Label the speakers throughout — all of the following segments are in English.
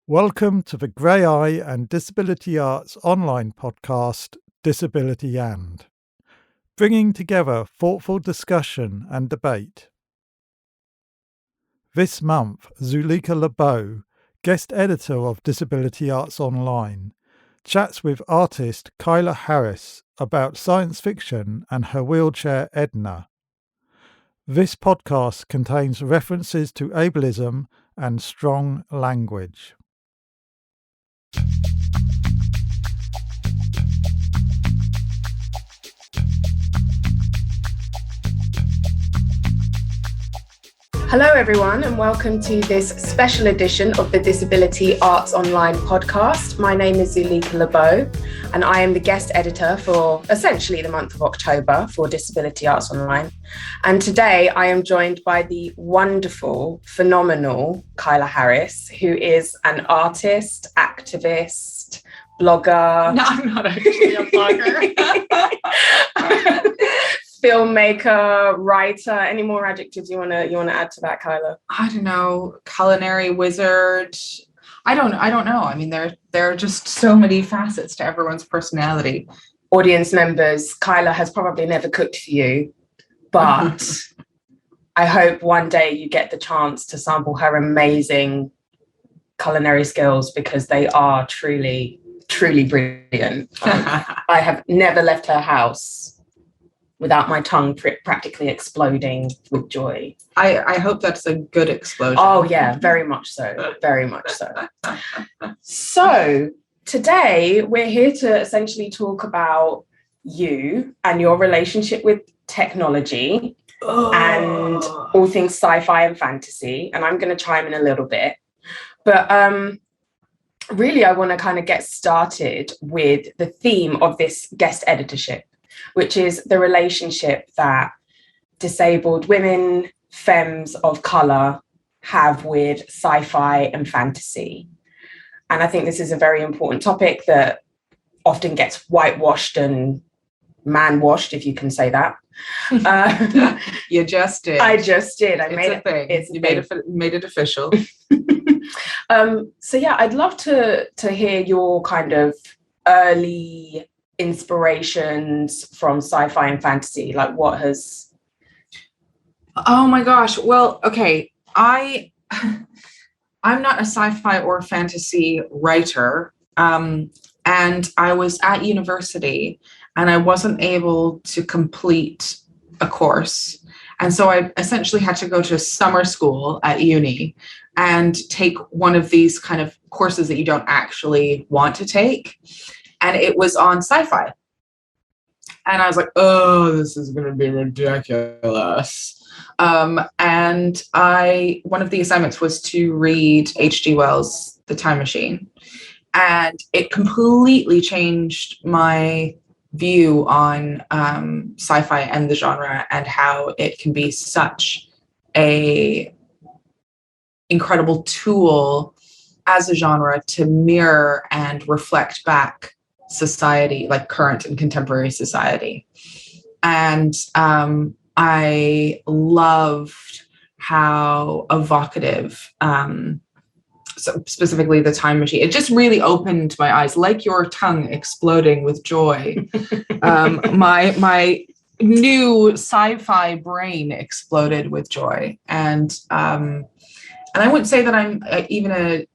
Speaker 1: Welcome to the Grey Eye and Disability Arts online podcast, Disability and, bringing together thoughtful discussion and debate. This month, Zuleika Lebow, guest editor of Disability Arts Online, chats with artist Kyla Harris about science fiction and her wheelchair Edna. This podcast contains references to ableism and strong language.
Speaker 2: Hello everyone and welcome to this special edition of the Disability Arts Online podcast. My name is Zuleika Lebow and I am the guest editor for essentially the month of October for Disability Arts Online. And today I am joined by the wonderful, phenomenal Kyla Harris, who is an artist, activist, blogger.
Speaker 3: No, I'm not actually a blogger.
Speaker 2: Filmmaker, writer. Any more adjectives you wanna add to that, Kyla?
Speaker 3: I don't know, culinary wizard. I don't know. I mean, there are just so many facets to everyone's personality.
Speaker 2: Audience members, Kyla has probably never cooked for you, but I hope one day you get the chance to sample her amazing culinary skills because they are truly, truly brilliant. I have never left her house without my tongue practically exploding with joy.
Speaker 3: I hope that's a good explosion.
Speaker 2: Oh yeah, very much so, very much so. So today we're here to essentially talk about you and your relationship with technology and all things sci-fi and fantasy. And I'm going to chime in a little bit. But really, I want to kind of get started with the theme of this guest editorship, which is the relationship that disabled women, femmes of colour, have with sci-fi and fantasy. And I think this is a very important topic that often gets whitewashed and man-washed, if you can say that.
Speaker 3: You just did.
Speaker 2: I just did.
Speaker 3: You made it official.
Speaker 2: So yeah, I'd love to hear your kind of early inspirations from sci-fi and fantasy. Like what has...
Speaker 3: Oh my gosh. Well, okay. I'm not a sci-fi or fantasy writer. And I was at university and I wasn't able to complete a course. And so I essentially had to go to summer school at uni and take one of these kind of courses that you don't actually want to take. And it was on sci-fi. And I was like, oh, this is going to be ridiculous. And one of the assignments was to read H.G. Wells' The Time Machine. And it completely changed my view on sci-fi and the genre and how it can be such a incredible tool as a genre to mirror and reflect back society, like current and contemporary society. And I loved how evocative, so specifically the Time Machine, it just really opened my eyes, like your tongue exploding with joy. My new sci-fi brain exploded with joy. And I wouldn't say that I'm even a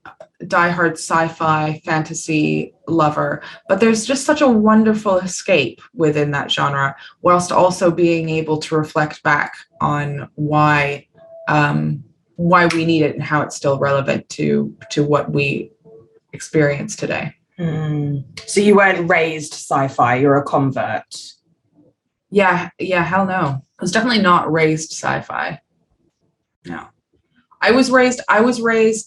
Speaker 3: diehard sci-fi fantasy lover, but there's just such a wonderful escape within that genre, whilst also being able to reflect back on why we need it and how it's still relevant to what we experience today.
Speaker 2: So you weren't raised sci-fi, you're a convert.
Speaker 3: Yeah, hell no. I was definitely not raised sci-fi. No. I was raised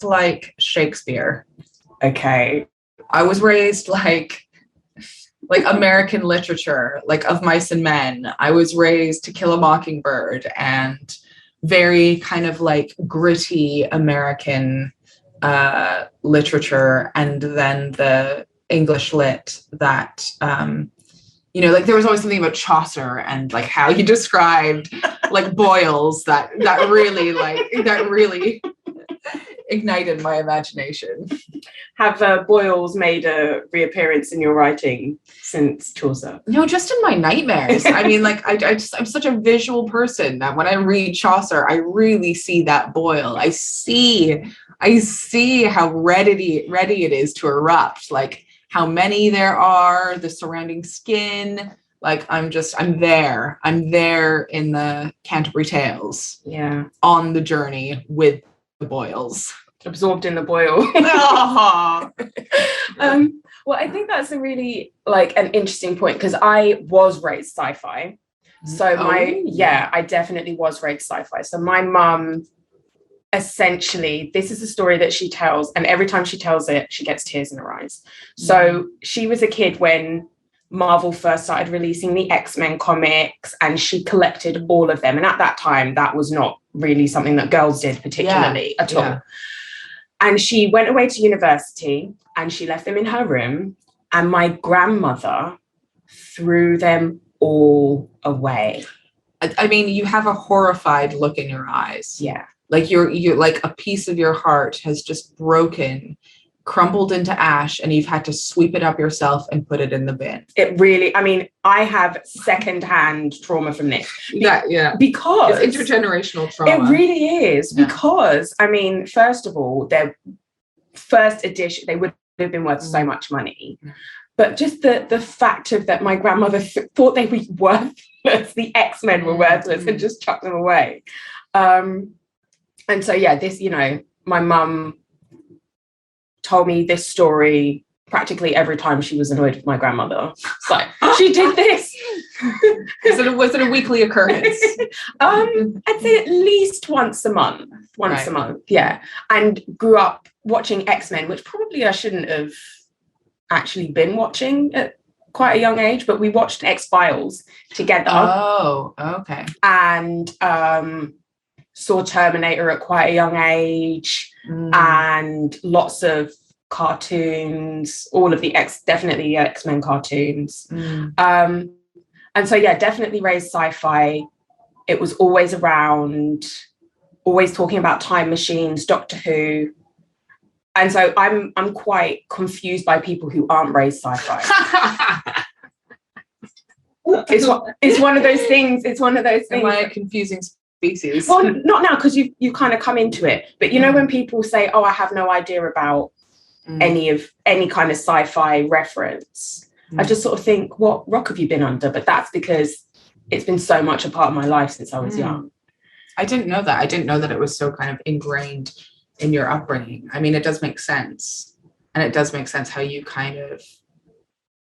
Speaker 3: like Shakespeare.
Speaker 2: Okay.
Speaker 3: I was raised like American literature, like Of Mice and Men. I was raised To Kill a Mockingbird and very kind of like gritty American literature. And then the English lit that, like there was always something about Chaucer and like how he described like boils that really ignited my imagination.
Speaker 2: Have boils made a reappearance in your writing since Chaucer?
Speaker 3: No, just in my nightmares. I mean, like I'm such a visual person that when I read Chaucer, I really see that boil. I see how ready it is to erupt, like how many there are, the surrounding skin. Like I'm there in the Canterbury Tales.
Speaker 2: Yeah.
Speaker 3: On the journey with the boils.
Speaker 2: Absorbed in the boil. Well, I think that's a really an interesting point, because I was raised sci-fi. So I definitely was raised sci-fi. So my mum, essentially, this is a story that she tells, and every time she tells it, she gets tears in her eyes. So she was a kid when Marvel first started releasing the X-Men comics, and she collected all of them. And at that time, that was not really something that girls did particularly at all. And she went away to university and she left them in her room, and my grandmother threw them all away.
Speaker 3: I mean, you have a horrified look in your eyes.
Speaker 2: Yeah.
Speaker 3: Like you're like a piece of your heart has just broken, crumbled into ash, and you've had to sweep it up yourself and put it in the bin.
Speaker 2: It really, I mean, I have secondhand trauma from this. Because
Speaker 3: it's intergenerational trauma.
Speaker 2: It really is. Yeah. Because, I mean, first of all, their first edition, they would have been worth so much money. But just the fact of that my grandmother thought they were worthless, the X-Men were worthless, and just chucked them away. And so, this, my mum told me this story practically every time she was annoyed with my grandmother. It's like, she did this.
Speaker 3: Was it a weekly occurrence?
Speaker 2: I'd say at least once a month. A month, yeah. And grew up watching X-Men, which probably I shouldn't have actually been watching at quite a young age, but we watched X-Files together.
Speaker 3: Oh, okay.
Speaker 2: And saw Terminator at quite a young age, and lots of cartoons, all of the definitely X-Men cartoons. And so definitely raised sci-fi. It was always around, always talking about time machines, Doctor Who. And so I'm quite confused by people who aren't raised sci-fi. It's one of those things.
Speaker 3: Am I a confusing species?
Speaker 2: Well, not now, because you kind of come into it. But when people say, "Oh, I have no idea about any kind of sci-fi reference," I just sort of think, "What rock have you been under?" But that's because it's been so much a part of my life since I was young.
Speaker 3: I didn't know that. I didn't know that it was so kind of ingrained in your upbringing. I mean, it does make sense, and it does make sense how you kind of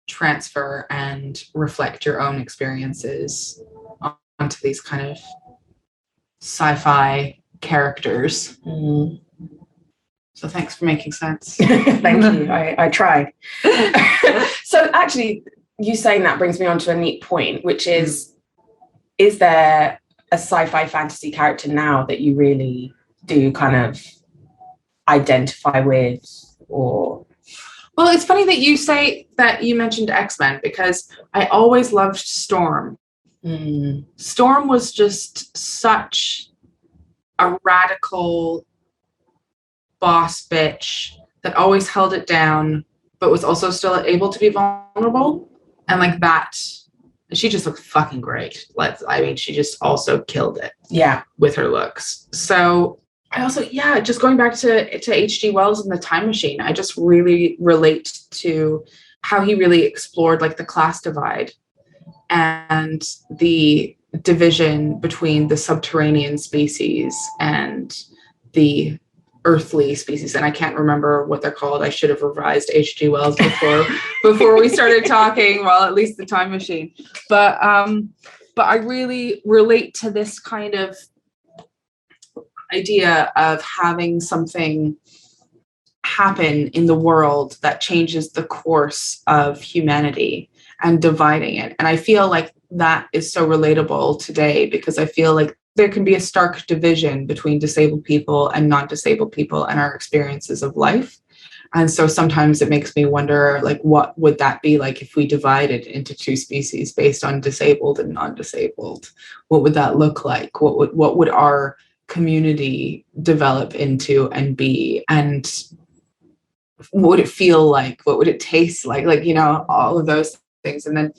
Speaker 3: transfer and reflect your own experiences onto these kind of sci-fi characters. So thanks for making sense.
Speaker 2: Thank you. I tried. So actually, you saying that brings me on to a neat point, which is there a sci-fi fantasy character now that you really do kind of identify with? Or
Speaker 3: well, it's funny that you say that you mentioned X-Men, because I always loved Storm. Storm was just such a radical boss bitch that always held it down, but was also still able to be vulnerable. And like that, she just looked fucking great. She just also killed it.
Speaker 2: Yeah.
Speaker 3: With her looks. So I also, just going back to H.G. Wells and the Time Machine, I just really relate to how he really explored like the class divide and the division between the subterranean species and the earthly species. And I can't remember what they're called. I should have revised H.G. Wells before we started talking. Well, at least the Time Machine. But I really relate to this kind of idea of having something happen in the world that changes the course of humanity and dividing it. And I feel like that is so relatable today, because I feel like there can be a stark division between disabled people and non-disabled people and our experiences of life. And so sometimes it makes me wonder, like, what would that be like if we divided into two species based on disabled and non-disabled? What would that look like? What would our community develop into and be, and what would it feel like, what would it taste like, you know, all of those things. And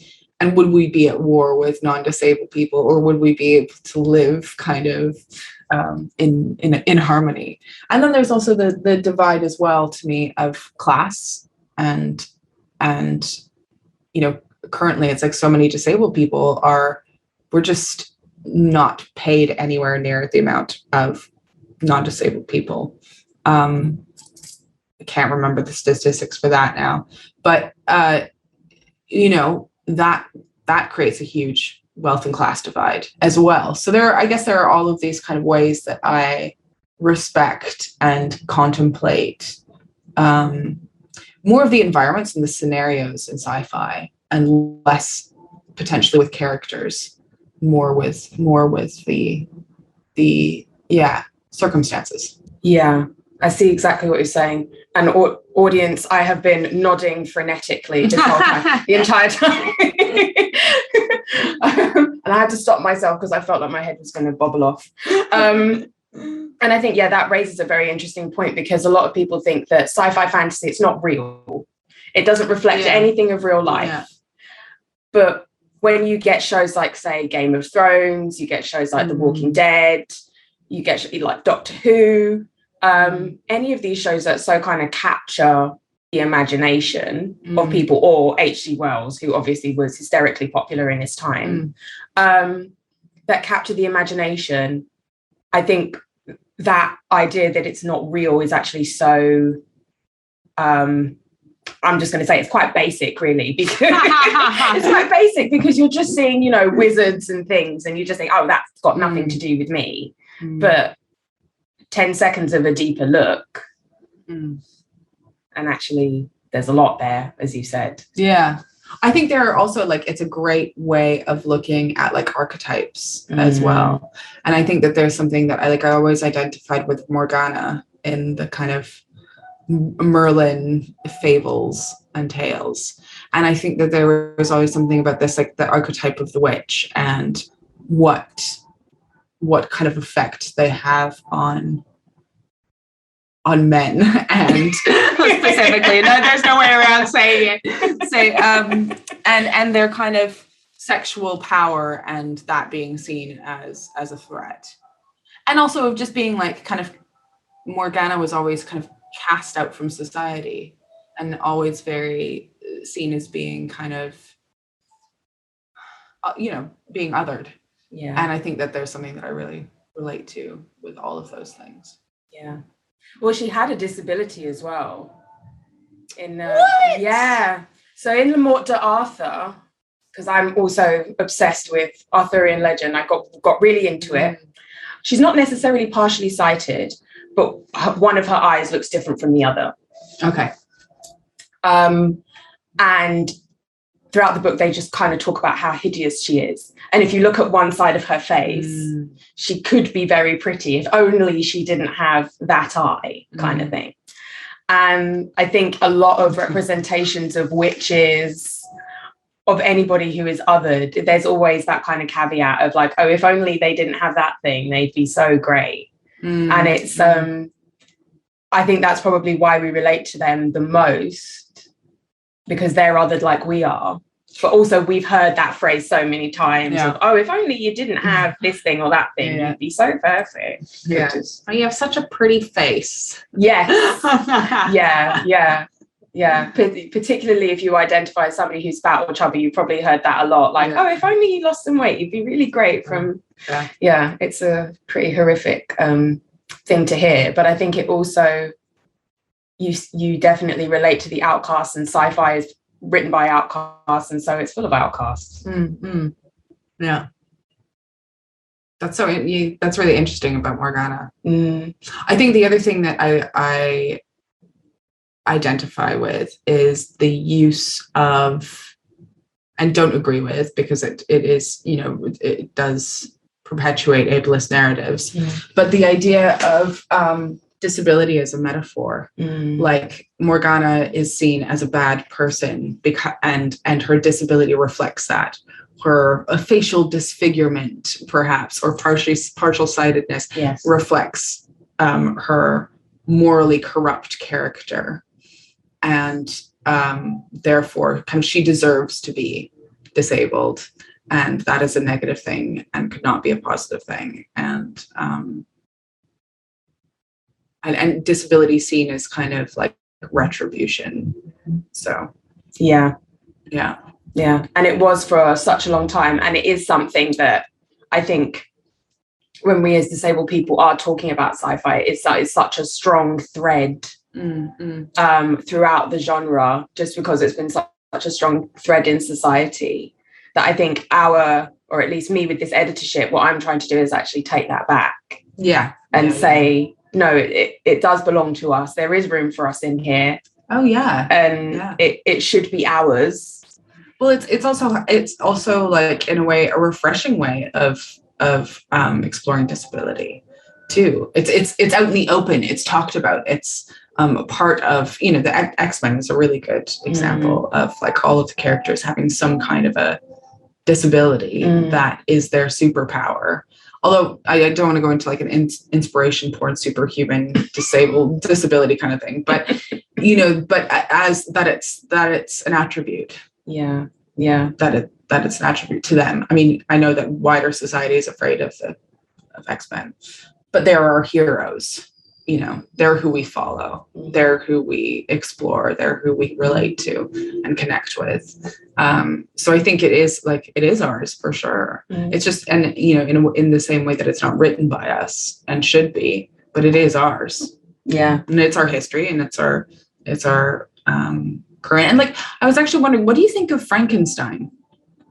Speaker 3: would we be at war with non-disabled people, or would we be able to live kind of in harmony? And then there's also the divide as well, to me, of class, and you know, currently it's like so many disabled people we're just not paid anywhere near the amount of non-disabled people. I can't remember the statistics for that now, but you know, that creates a huge wealth and class divide as well. So I guess there are all of these kind of ways that I respect and contemplate more of the environments and the scenarios in sci-fi, and less potentially with characters, more with the circumstances.
Speaker 2: Yeah, I see exactly what you're saying. And audience, I have been nodding frenetically this whole time, the entire time. And I had to stop myself because I felt like my head was going to bobble off. And I think, that raises a very interesting point, because a lot of people think that sci-fi fantasy, it's not real. It doesn't reflect anything of real life. Yeah. But when you get shows like, say, Game of Thrones, you get shows like The Walking Dead, you get like Doctor Who, any of these shows that so kind of capture the imagination of people, or H.G. Wells, who obviously was hysterically popular in his time, that capture the imagination. I think that idea that it's not real is actually so, I'm just going to say it's quite basic, really, because it's quite basic because you're just seeing, you know, wizards and things, and you just think, oh, that's got nothing to do with me. But 10 seconds of a deeper look, and actually there's a lot there, as you said.
Speaker 3: Yeah. I think there are also, like, it's a great way of looking at, like, archetypes as well. And I think that there's something that I always identified with Morgana in the kind of Merlin fables and tales. And I think that there was always something about this, like the archetype of the witch, and what kind of effect they have on men, and specifically, no, there's no way around saying it. And their kind of sexual power, and that being seen as a threat, and also of just being like, kind of, Morgana was always kind of cast out from society, and always very seen as being kind of, you know, being othered.
Speaker 2: Yeah.
Speaker 3: And I think that there's something that I really relate to with all of those things.
Speaker 2: Yeah. Well, she had a disability as well.
Speaker 3: What?
Speaker 2: Yeah. So in Le Morte d'Arthur, because I'm also obsessed with Arthurian legend, I got really into it. She's not necessarily partially sighted, but one of her eyes looks different from the other.
Speaker 3: Okay.
Speaker 2: And throughout the book, they just kind of talk about how hideous she is. And if you look at one side of her face, she could be very pretty if only she didn't have that eye, kind of thing. And I think a lot of representations of witches, of anybody who is othered, there's always that kind of caveat of like, oh, if only they didn't have that thing, they'd be so great. And it's, I think that's probably why we relate to them the most, because they're othered like we are. But also we've heard that phrase so many times of, oh, if only you didn't have this thing or that thing, you'd be so perfect.
Speaker 3: Yeah. Oh, you have such a pretty face.
Speaker 2: Yes. Yeah. Particularly if you identify as somebody who's fat or chubby, you've probably heard that a lot. Like, oh, if only you lost some weight, you'd be really great from... Yeah, it's a pretty horrific thing to hear. But I think it also... You definitely relate to the outcasts, and sci-fi is written by outcasts, and so it's full of outcasts.
Speaker 3: Yeah, that's really interesting about Morgana. I think the other thing that I identify with is the use of, and don't agree with, because it is, you know, it does perpetuate ableist narratives, but the idea of disability as a metaphor. Like, Morgana is seen as a bad person because and her disability reflects that, a facial disfigurement, perhaps, or partial sightedness,
Speaker 2: Yes.
Speaker 3: reflects her morally corrupt character, and therefore kind of she deserves to be disabled, and that is a negative thing and could not be a positive thing, and disability seen as kind of like retribution. So
Speaker 2: Yeah.
Speaker 3: yeah,
Speaker 2: And it was for such a long time, and it is something that I think when we as disabled people are talking about sci-fi, it's such a strong thread throughout the genre, just because it's been such a strong thread in society, that I think or at least me with this editorship, what I'm trying to do is actually take that back.
Speaker 3: Yeah.
Speaker 2: And say, no, it does belong to us. There is room for us in here.
Speaker 3: Oh yeah.
Speaker 2: And it should be ours.
Speaker 3: Well, it's also like, in a way, a refreshing way of exploring disability too. It's out in the open. It's talked about. It's a part of, the X-Men is a really good example of like all of the characters having some kind of a disability that is their superpower. Although I don't want to go into like an inspiration porn, superhuman, disability kind of thing, but but as that it's an attribute.
Speaker 2: Yeah.
Speaker 3: That it's an attribute to them. I mean, I know that wider society is afraid of X-Men, but they're our heroes. They're who we follow. They're who we explore. They're who we relate to and connect with. So I think it is ours for sure. It's just, and in the same way that it's not written by us and should be, but it is ours.
Speaker 2: Yeah,
Speaker 3: and it's our history, and it's our current. And like, I was actually wondering, what do you think of Frankenstein?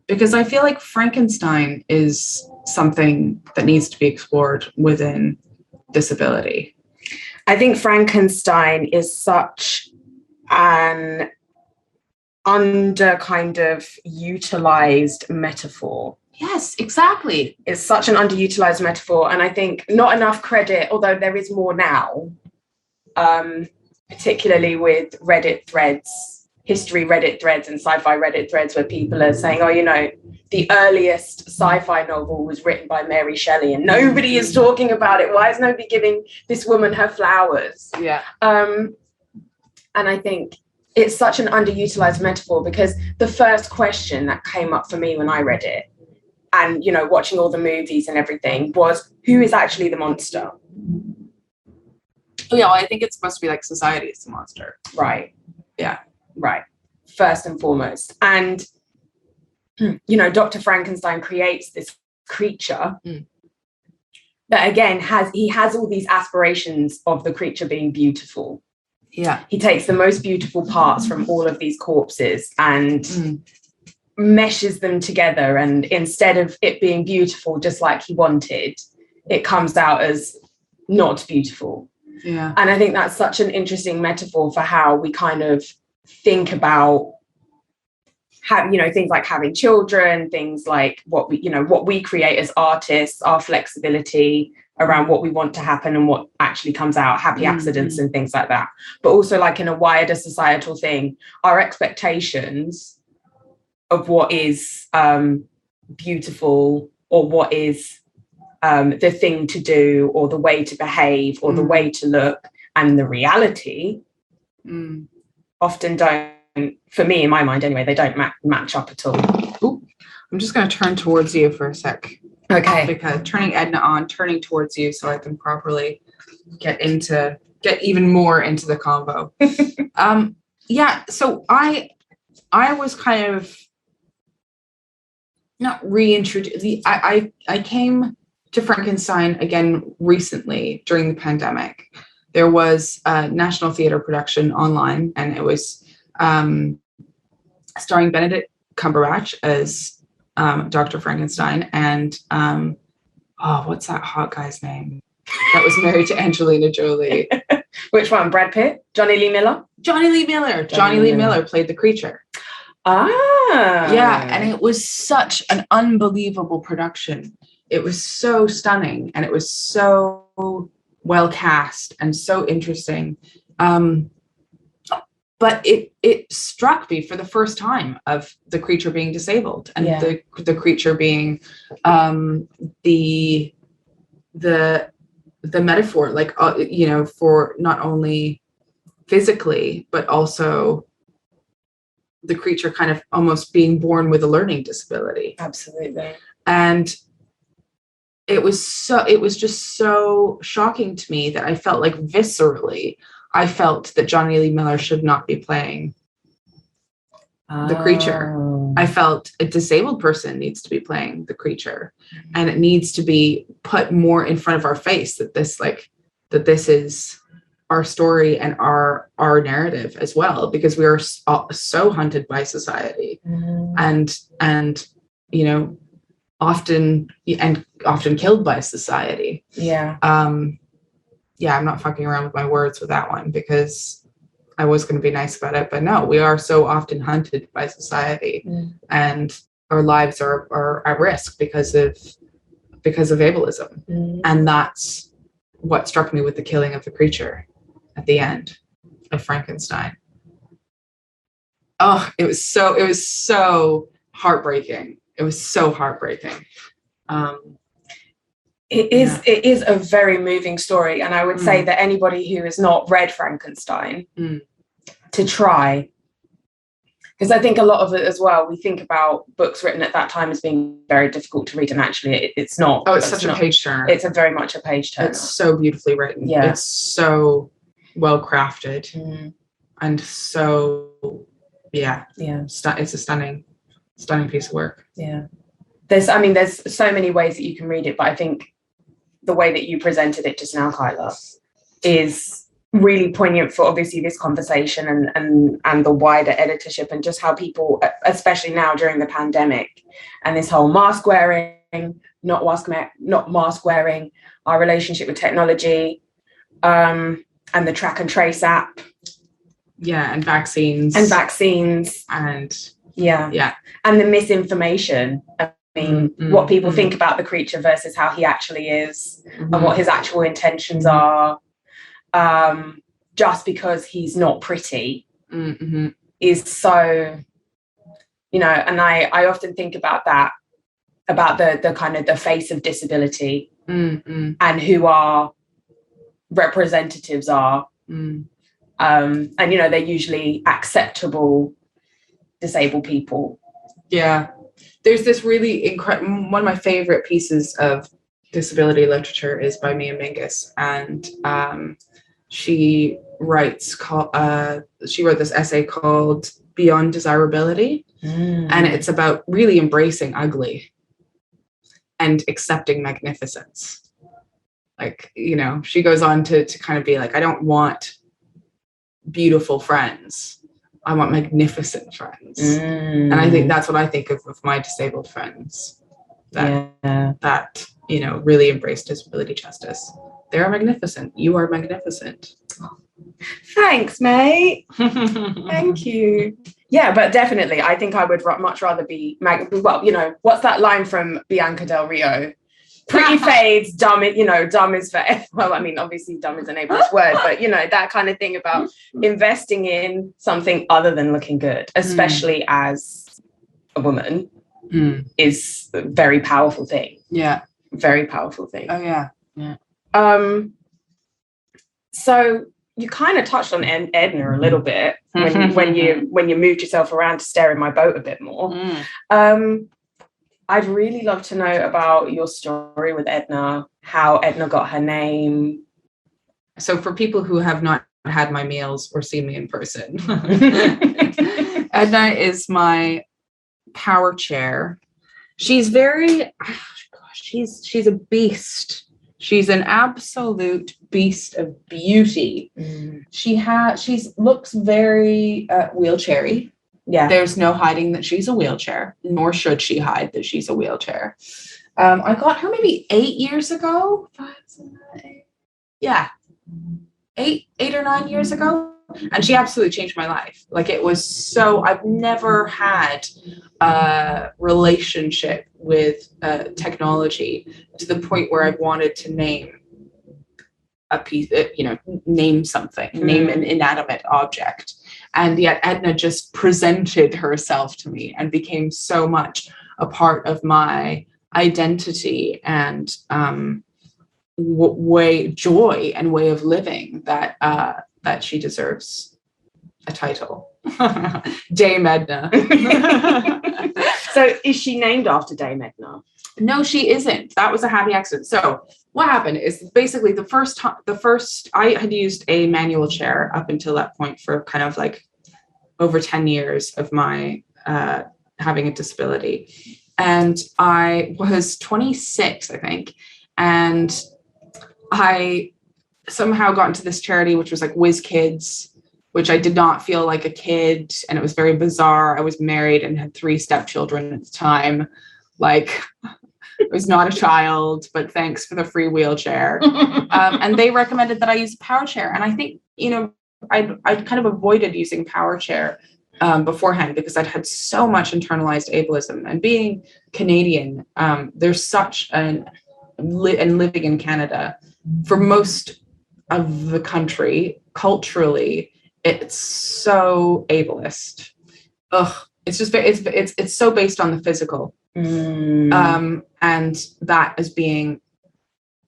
Speaker 3: Because I feel like Frankenstein is something that needs to be explored within disability.
Speaker 2: I think Frankenstein is such an under kind of utilized metaphor.
Speaker 3: Yes, exactly.
Speaker 2: It's such an underutilized metaphor. And I think not enough credit, although there is more now, particularly with Reddit threads, history Reddit threads and sci-fi Reddit threads, where people are saying, the earliest sci-fi novel was written by Mary Shelley and nobody is talking about it. Why is nobody giving this woman her flowers?
Speaker 3: Yeah.
Speaker 2: And I think it's such an underutilized metaphor, because the first question that came up for me when I read it, and, watching all the movies and everything, was, who is actually the monster?
Speaker 3: Yeah, well, I think it's supposed to be like society is the monster.
Speaker 2: Right.
Speaker 3: Yeah.
Speaker 2: Right. First and foremost. And Dr. Frankenstein creates this creature that, again, has all these aspirations of the creature being beautiful.
Speaker 3: Yeah.
Speaker 2: He takes the most beautiful parts from all of these corpses and meshes them together. And instead of it being beautiful, just like he wanted, it comes out as not beautiful.
Speaker 3: Yeah.
Speaker 2: And I think that's such an interesting metaphor for how we kind of think about things like having children, things like what we create as artists, our flexibility around what we want to happen and what actually comes out, happy accidents and things like that. But also, like, in a wider societal thing, our expectations of what is beautiful, or what is the thing to do, or the way to behave, or the way to look, and the reality often don't, for me, in my mind anyway, they don't match up at all.
Speaker 3: Ooh, I'm just going to turn towards you for a sec.
Speaker 2: Okay.
Speaker 3: Because turning Edna on, turning towards you so I can properly get even more into the combo. So I was kind of not reintroduced. I came to Frankenstein again recently during the pandemic. There was a National Theatre production online, and it was starring Benedict Cumberbatch as Dr. Frankenstein, and what's that hot guy's name that was married to Angelina Jolie?
Speaker 2: Which one? Brad Pitt? Johnny Lee Miller?
Speaker 3: Johnny Lee Miller played the creature.
Speaker 2: Yeah,
Speaker 3: and it was such an unbelievable production. It was so stunning, and it was so well cast and so interesting. But but it struck me for the first time of the creature being disabled, and the creature being the metaphor, like for not only physically but also the creature kind of almost being born with a learning disability.
Speaker 2: Absolutely.
Speaker 3: And it was just so shocking to me that I felt like viscerally, I felt that Johnny Lee Miller should not be playing the creature. I felt a disabled person needs to be playing the creature, and it needs to be put more in front of our face that this is our story and our narrative as well, because we are so hunted by society, and often killed by society. I'm not fucking around with my words with that one, because I was going to be nice about it, but no, we are so often hunted by society, and our lives are at risk because of ableism. And that's what struck me with the killing of the creature at the end of Frankenstein. Oh, it was so heartbreaking. It was so heartbreaking.
Speaker 2: It is a very moving story, and I would say that anybody who has not read Frankenstein to try, because I think a lot of it as well, we think about books written at that time as being very difficult to read, and actually it's not.
Speaker 3: Oh, it's such a page turner.
Speaker 2: It's a very much a page turner.
Speaker 3: It's so beautifully written.
Speaker 2: Yeah.
Speaker 3: It's so well crafted, and so it's a stunning piece of work.
Speaker 2: Yeah. There's so many ways that you can read it, but I think the way that you presented it just now, Kyla, is really poignant for obviously this conversation and the wider editorship, and just how people, especially now during the pandemic and this whole mask wearing, not mask wearing, our relationship with technology, and the track and trace app.
Speaker 3: Yeah, and vaccines.
Speaker 2: And and the misinformation. What people think about the creature versus how he actually is, and what his actual intentions are, just because he's not pretty is so, and I often think about that, about the kind of the face of disability, and who our representatives are, and they're usually acceptable disabled people.
Speaker 3: Yeah. There's this really incredible, one of my favorite pieces of disability literature is by Mia Mingus, and she wrote this essay called Beyond Desirability, and it's about really embracing ugly and accepting magnificence. Like, she goes on to kind of be like, I don't want beautiful friends. I want magnificent friends. And I think that's what I think of my disabled friends that really embrace disability justice. They are magnificent. You are magnificent.
Speaker 2: Thanks, mate. Thank you. Yeah, but definitely, I think I would much rather be what's that line from Bianca Del Rio? Pretty fades, dumb is forever. Well, obviously dumb is an ableist word, but that kind of thing about investing in something other than looking good, especially as a woman, is a very powerful thing.
Speaker 3: Yeah.
Speaker 2: Very powerful thing.
Speaker 3: Oh yeah. Yeah.
Speaker 2: So you kind of touched on Edna a little bit when you moved yourself around to stare in my boat a bit more. I'd really love to know about your story with Edna, how Edna got her name.
Speaker 3: So for people who have not had my meals or seen me in person, Edna is my power chair. She's she's a beast. She's an absolute beast of beauty. She looks very wheelchairy. Yeah. There's no hiding that she's a wheelchair, nor should she hide that she's a wheelchair. I got her maybe 8 years ago. 5, 7, 8. Yeah. 8 or 9 years ago. And she absolutely changed my life. Like, it was so, I've never had a relationship with technology to the point where I've wanted to name a piece, name something, name an inanimate object. And yet Edna just presented herself to me and became so much a part of my identity and joy and way of living that she deserves a title. Dame Edna.
Speaker 2: So is she named after Dame Edna?
Speaker 3: No, she isn't. That was a happy accident. So what happened is basically the first I had used a manual chair up until that point for kind of like over 10 years of my having a disability. And I was 26, I think. And I somehow got into this charity, which was like Whiz Kids, which I did not feel like a kid. And it was very bizarre. I was married and had 3 stepchildren at the time. Like, I was not a child, but thanks for the free wheelchair. And they recommended that I use a power chair. And I think, I kind of avoided using power chair beforehand because I'd had so much internalized ableism. And being Canadian, there's such and living in Canada, for most of the country, culturally, it's so ableist. It's just it's so based on the physical. And that as being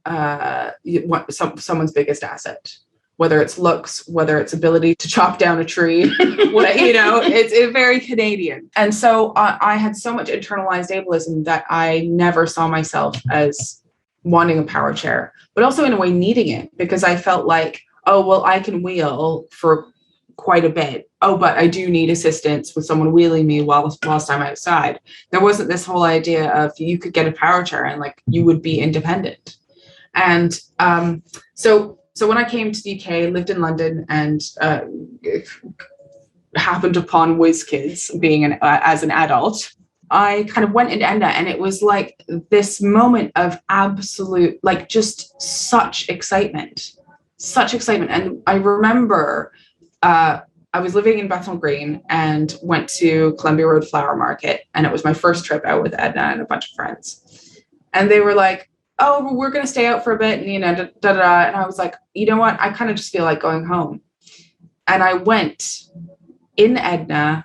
Speaker 3: someone's biggest asset, whether it's looks, whether it's ability to chop down a tree, it's very Canadian. And so I had so much internalized ableism that I never saw myself as wanting a power chair, but also in a way needing it, because I felt like, oh, well, I can wheel for quite a bit. Oh, but I do need assistance with someone wheeling me whilst I'm outside. There wasn't this whole idea of you could get a power chair and like you would be independent. And so when I came to the UK, lived in London, and happened upon Whiz Kids being as an adult, I kind of went into Edna, and it was like this moment of absolute, like, just such excitement. And I remember I was living in Bethnal Green and went to Columbia Road Flower Market, and it was my first trip out with Edna and a bunch of friends. And they were like, oh, we're going to stay out for a bit, and And I was like, you know what? I kind of just feel like going home. And I went in Edna,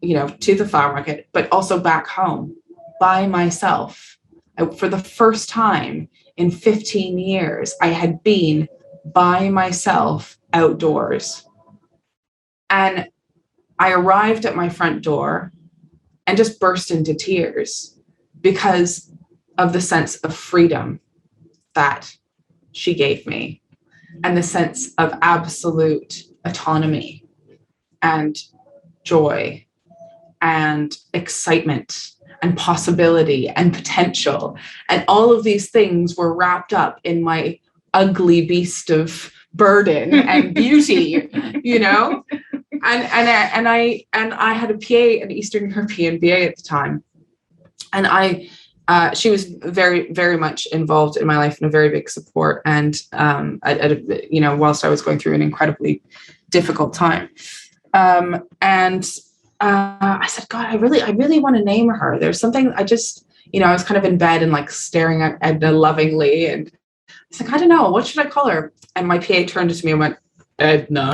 Speaker 3: to the flower market, but also back home by myself. For the first time in 15 years, I had been by myself outdoors. And I arrived at my front door and just burst into tears because of the sense of freedom that she gave me, and the sense of absolute autonomy and joy and excitement and possibility and potential. And all of these things were wrapped up in my ugly beast of burden and beauty, And I had a PA, an Eastern European BA at the time. And she was very, very much involved in my life and a very big support. And, whilst I was going through an incredibly difficult time. I said, God, I really want to name her. There's something I just, I was kind of in bed and like staring at Edna lovingly. And I was like, I don't know, what should I call her? And my PA turned to me and went, Edna.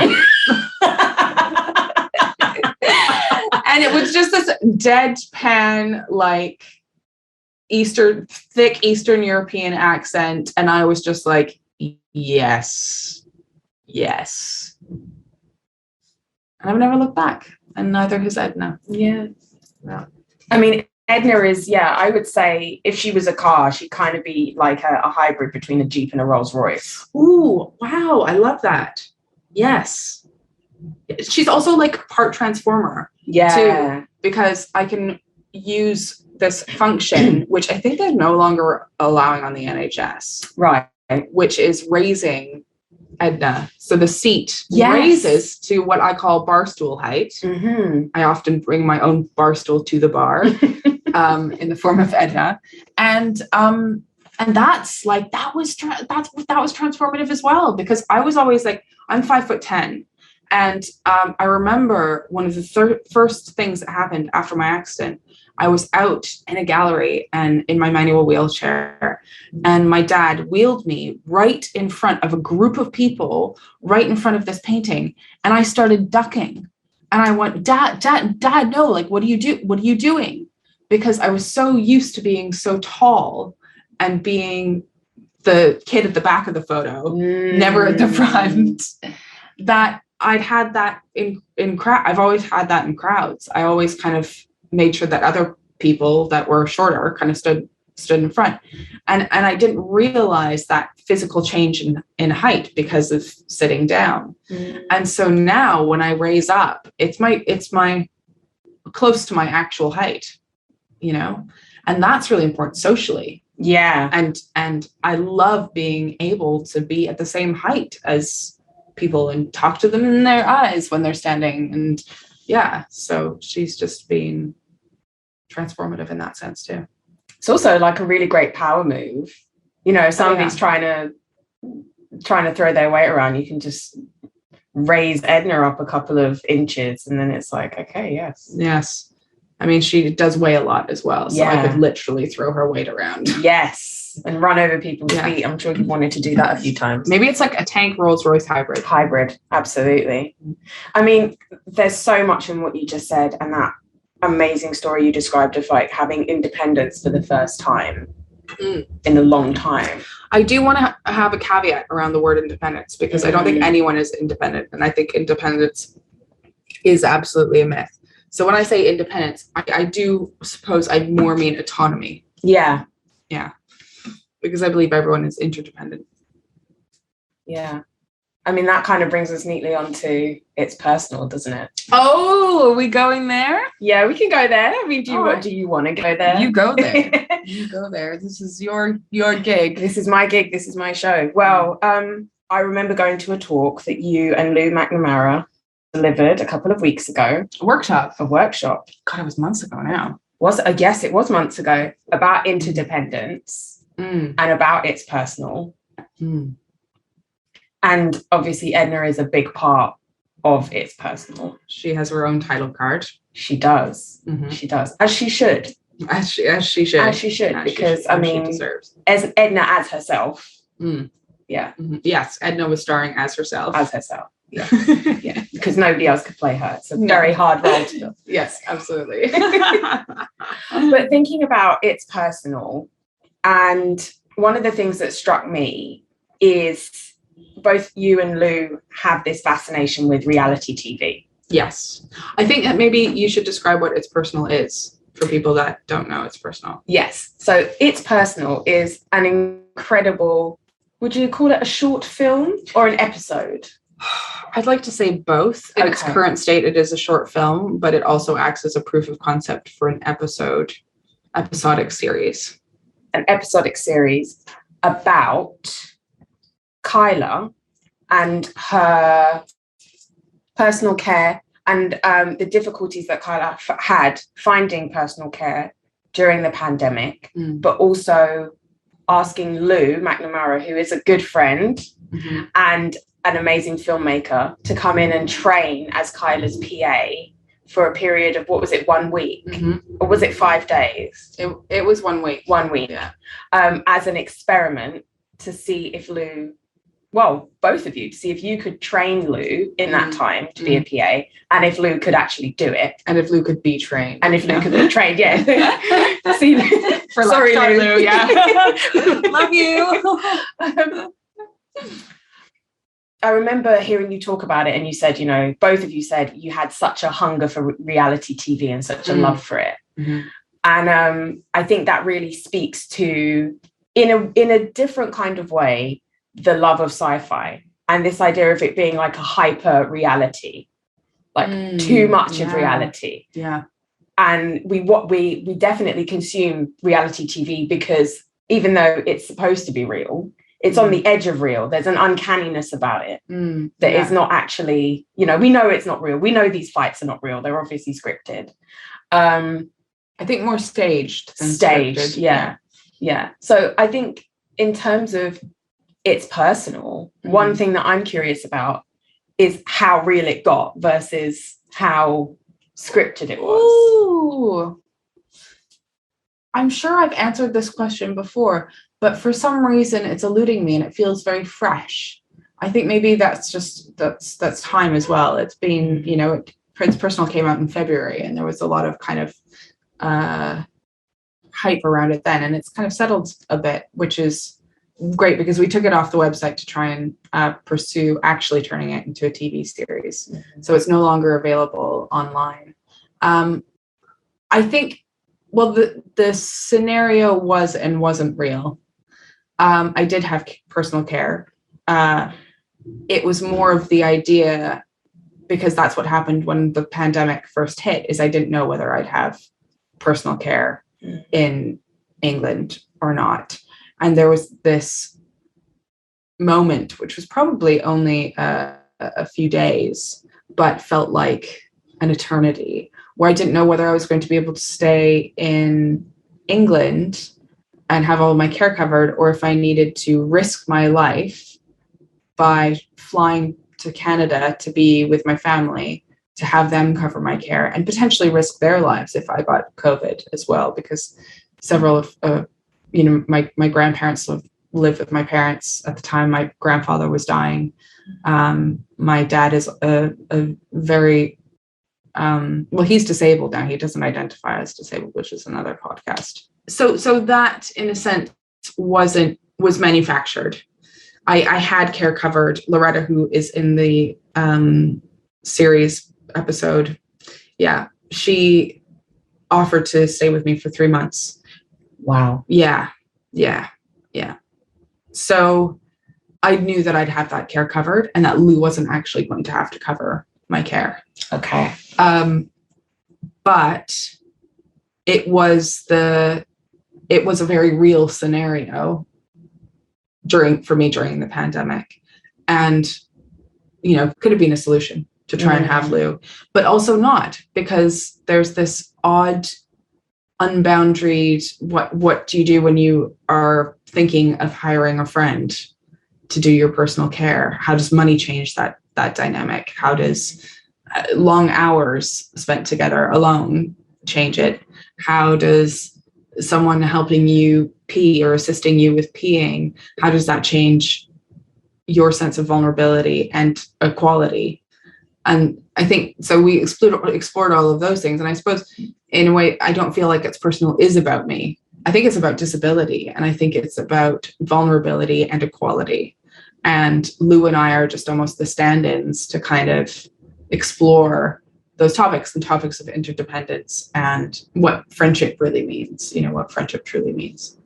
Speaker 3: And it was just this deadpan, like thick Eastern European accent. And I was just like, yes. And I've never looked back, and neither has Edna.
Speaker 2: Yeah. No. I mean, Edna is, I would say if she was a car, she'd kind of be like a hybrid between a Jeep and a Rolls Royce.
Speaker 3: Ooh, wow. I love that. Yes. She's also like part transformer.
Speaker 2: Yeah.
Speaker 3: Too, because I can use this function, which I think they're no longer allowing on the NHS.
Speaker 2: Right.
Speaker 3: Which is raising Edna. So the seat raises to what I call bar stool height.
Speaker 2: Mm-hmm.
Speaker 3: I often bring my own bar stool to the bar in the form of Edna. And that's like, that was transformative as well, because I was always like, I'm 5'10". And I remember one of the first things that happened after my accident. I was out in a gallery and in my manual wheelchair, and my dad wheeled me right in front of a group of people, right in front of this painting. And I started ducking And I went, dad, no, like, what do you do? What are you doing? Because I was so used to being so tall and being the kid at the back of the photo, never at the front, that I'd had that in crowd. I've always had that in crowds. I always kind of made sure that other people that were shorter kind of stood in front. And I didn't realize that physical change in height because of sitting down. And so now when I raise up, it's my close to my actual height, you know, and that's really important socially.
Speaker 2: Yeah.
Speaker 3: And I love being able to be at the same height as people and talk to them in their eyes when they're standing. And yeah, so she's just been transformative in that sense too.
Speaker 2: It's also like a really great power move. You know, if somebody's trying to throw their weight around, you can just raise Edna up a couple of inches and then it's like, okay, yes. I mean, she does weigh a lot as well. So I could literally throw her weight around. Yes. And run over people's feet. I'm sure you wanted to do that a few times.
Speaker 3: Maybe it's like a tank Rolls-Royce hybrid.
Speaker 2: Absolutely. I mean, there's so much in what you just said and that amazing story you described of like having independence for the first time in a long time.
Speaker 3: I do want to have a caveat around the word independence because I don't think anyone is independent, and I think independence is absolutely a myth. So when I say independence, I do suppose I more mean autonomy.
Speaker 2: Yeah
Speaker 3: Because I believe everyone is interdependent.
Speaker 2: I mean, that kind of brings us neatly onto it's personal, doesn't it?
Speaker 3: Oh, are we going there?
Speaker 2: Yeah, we can go there. I mean, do you want to go there?
Speaker 3: You go there. You go there. This is your gig.
Speaker 2: This is my gig. This is my show. Well, I remember going to a talk that you and Lou McNamara delivered a couple of weeks ago.
Speaker 3: A workshop.
Speaker 2: God, it was months ago now. Yes, it was months ago, about interdependence and about it's personal. And obviously Edna is a big part of it's personal.
Speaker 3: She has her own title card.
Speaker 2: She does. She does. As she should.
Speaker 3: As she should.
Speaker 2: Because I mean, as Edna as herself. Yeah.
Speaker 3: Yes, Edna was starring as herself.
Speaker 2: Yeah. Yeah. Because nobody else could play her. It's a very hard role to fill.
Speaker 3: Yes, absolutely.
Speaker 2: But thinking about it's personal, and one of the things that struck me is both you and Lou have this fascination with reality TV.
Speaker 3: Yes. I think that maybe you should describe what It's Personal is for people that don't know It's Personal.
Speaker 2: Yes. So It's Personal is an incredible, would you call it a short film or an episode?
Speaker 3: I'd like to say both. In its current state, it is a short film, but it also acts as a proof of concept for an episodic series.
Speaker 2: An episodic series about Kyla and her personal care and the difficulties that Kyla had finding personal care during the pandemic, but also asking Lou McNamara, who is a good friend and an amazing filmmaker, to come in and train as Kyla's PA for a period of, 1 week? Or was it 5 days?
Speaker 3: It was 1 week.
Speaker 2: 1 week.
Speaker 3: Yeah.
Speaker 2: As an experiment to see if Lou, well, both of you, to see if you could train Lou in that time to be a PA, and if Lou could actually do it.
Speaker 3: And if Lou could be trained.
Speaker 2: And if Lou could be trained, yeah. See,
Speaker 3: sorry, Lou. Yeah. Love you.
Speaker 2: I remember hearing you talk about it, and you said, you know, both of you said you had such a hunger for reality TV and such a love for it. And I think that really speaks to, in a different kind of way, the love of sci-fi and this idea of it being like a hyper reality, like too much of reality.
Speaker 3: Yeah.
Speaker 2: And we definitely consume reality TV because even though it's supposed to be real, it's on the edge of real. There's an uncanniness about it that is not actually, you know, we know it's not real. We know these fights are not real. They're obviously scripted.
Speaker 3: I think more staged.
Speaker 2: Staged, yeah. So I think in terms of it's personal, one thing that I'm curious about is how real it got versus how scripted it was.
Speaker 3: Ooh. I'm sure I've answered this question before, but for some reason it's eluding me and it feels very fresh. I think maybe that's time as well. It's been, you know, Prince Personal came out in February, and there was a lot of kind of hype around it then, and it's kind of settled a bit, which is great because we took it off the website to try and pursue actually turning it into a TV series. So it's no longer available online. I think, well, the scenario was and wasn't real. I did have personal care. It was more of the idea, because that's what happened when the pandemic first hit, is I didn't know whether I'd have personal care in England or not. And there was this moment, which was probably only a few days, but felt like an eternity, where I didn't know whether I was going to be able to stay in England and have all of my care covered, or if I needed to risk my life by flying to Canada to be with my family, to have them cover my care, and potentially risk their lives if I got COVID as well, because several of my grandparents lived with my parents at the time my grandfather was dying. My dad is a very well, he's disabled now. He doesn't identify as disabled, which is another podcast. So that, in a sense, was manufactured. I had care covered. Loretta, who is in the series episode, she offered to stay with me for 3 months.
Speaker 2: Wow.
Speaker 3: Yeah. So I knew that I'd have that care covered, and that Lou wasn't actually going to have to cover my care.
Speaker 2: Okay.
Speaker 3: But it was a very real scenario for me during the pandemic, and could have been a solution to try and have Lou, but also not, because there's this odd unboundaried, what do you do when you are thinking of hiring a friend to do your personal care? How does money change that dynamic? How does long hours spent together alone change it? How does someone helping you pee or assisting you with peeing, how does that change your sense of vulnerability and equality? And I think, so we explored all of those things. And I suppose, in a way, I don't feel like It's Personal is about me. I think it's about disability, and I think it's about vulnerability and equality. And Lou and I are just almost the stand-ins to kind of explore those topics, and topics of interdependence, and what friendship really means, what friendship truly means.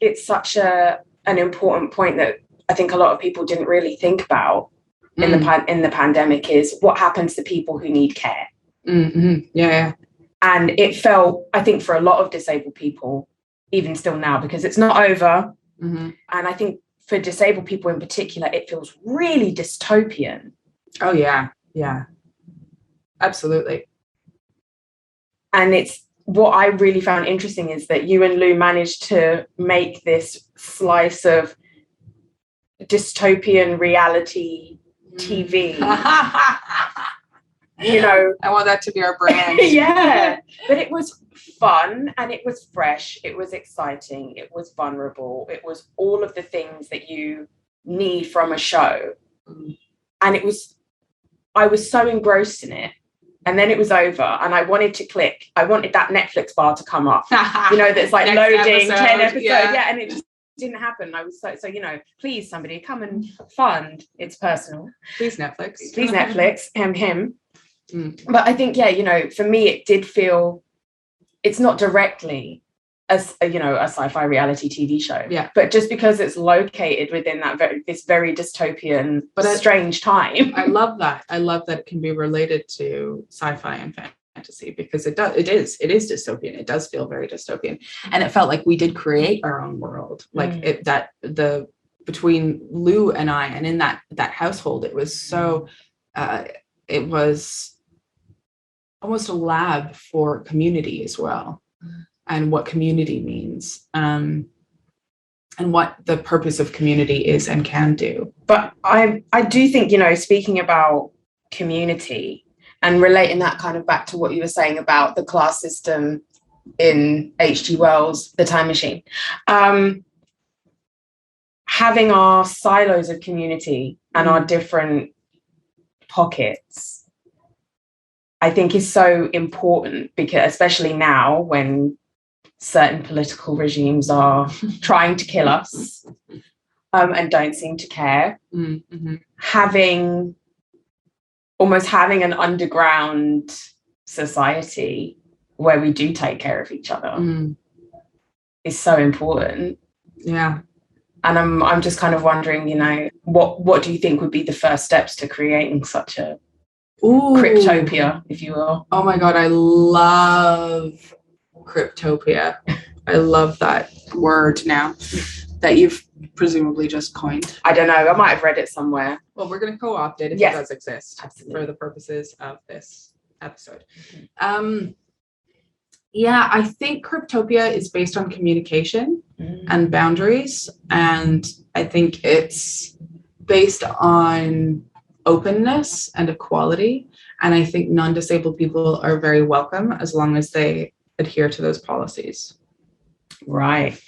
Speaker 2: It's such an important point that I think a lot of people didn't really think about in the pandemic, is what happens to people who need care.
Speaker 3: Mm-hmm. Yeah.
Speaker 2: And it felt, I think, for a lot of disabled people, even still now, because it's not over.
Speaker 3: Mm-hmm.
Speaker 2: And I think for disabled people in particular, it feels really dystopian.
Speaker 3: Oh, yeah. Yeah, absolutely.
Speaker 2: And it's what I really found interesting is that you and Lou managed to make this slice of dystopian reality TV.
Speaker 3: I want that to be our brand.
Speaker 2: Yeah, but it was fun, and it was fresh, it was exciting, it was vulnerable, it was all of the things that you need from a show. And I was so engrossed in it, and then it was over, and I wanted to click. I wanted that Netflix bar to come up, that's like loading 10 episodes. Yeah, and it just didn't happen. I was so please, somebody come and fund It's Personal.
Speaker 3: Please, Netflix.
Speaker 2: Please, Netflix. Him. But I think, for me, it did feel, it's not directly a sci-fi reality TV show.
Speaker 3: Yeah.
Speaker 2: But just because it's located within this very dystopian, strange time.
Speaker 3: I love that. I love that it can be related to sci-fi and fantasy, because it is dystopian. It does feel very dystopian. And it felt like we did create our own world. Like between Lou and I, and in that household, it was so, it was almost a lab for community as well, and what community means, and what the purpose of community is and can do.
Speaker 2: But I do think, speaking about community and relating that kind of back to what you were saying about the class system in H.G. Wells' The Time Machine, having our silos of community and our different pockets I think is so important, because especially now when certain political regimes are trying to kill us and don't seem to care, having an underground society where we do take care of each other is so important.
Speaker 3: Yeah.
Speaker 2: And I'm just kind of wondering, what do you think would be the first steps to creating such a cryptopia, if you will?
Speaker 3: Oh my God, I love cryptopia. I love that word now that you've presumably just coined.
Speaker 2: I don't know. I might have read it somewhere.
Speaker 3: Well, we're going to co-opt it if
Speaker 2: Yes.
Speaker 3: it does exist.
Speaker 2: Absolutely.
Speaker 3: For the purposes of this episode. Yeah, I think cryptopia is based on communication and boundaries. And I think it's based on openness and equality. And I think non-disabled people are very welcome as long as they adhere to those policies.
Speaker 2: Right.